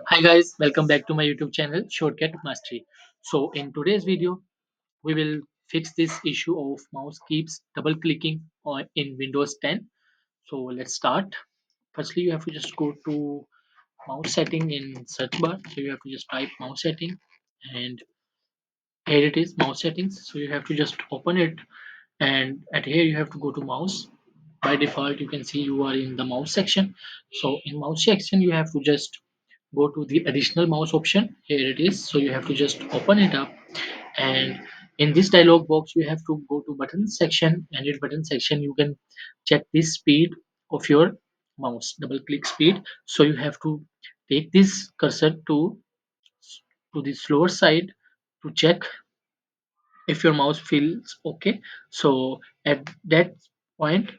Hi guys, welcome back to my YouTube channel Shortcut Mastery. So in today's video, we will fix this issue of mouse keeps double clicking on in Windows 10. So let's start. Firstly, you have to just go to mouse setting in search bar. So you have to just type mouse setting and here it is mouse settings. So you have to just open it and at here you have to go to mouse. By default, you can see you are in the mouse section. So in mouse section, you have to just go to the additional mouse option. Here it is. So you have to just open it up and in this dialog box you have to go to button section and in button section you can check the speed of your mouse, double click speed. So you have to take this cursor to the slower side to check if your mouse feels okay. So at that point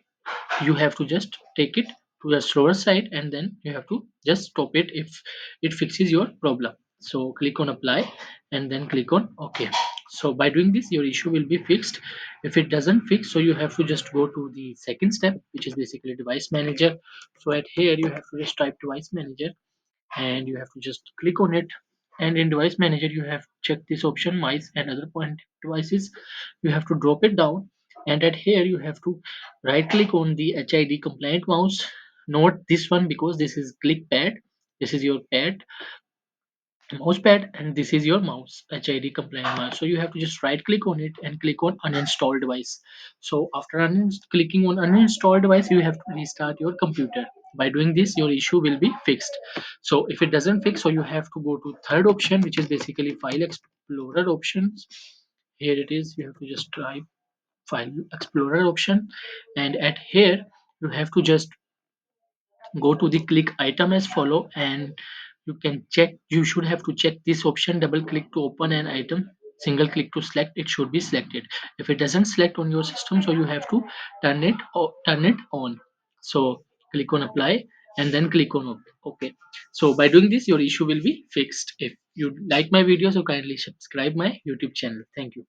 you have to just take it to the slower side and then you have to just stop it if it fixes your problem. So click on apply and then click on ok. So by doing this your issue will be fixed. If it doesn't fix, so you have to just go to the second step, which is basically device manager. So at here you have to just type device manager and you have to just click on it, and in device manager you have checked this option mice and other point devices. You have to drop it down and at here you have to right click on the HID compliant mouse, not this one because this is click pad. This is your pad mouse pad and this is your mouse HID compliant mouse. So you have to just right click on it and click on uninstall device. So after clicking on uninstall device you have to restart your computer. By doing this your issue will be fixed. So if it doesn't fix, so you have to go to third option, which is basically file explorer options. Here it is, you have to just type file explorer option and at here you have to just go to the click item as follow and you can check, you should have to check this option, double click to open an item, single click to select, it should be selected. If it doesn't select on your system, so you have to turn it on. So click on apply and then click on ok. So by doing this your issue will be fixed. If you like my video, so kindly subscribe my YouTube channel. Thank you.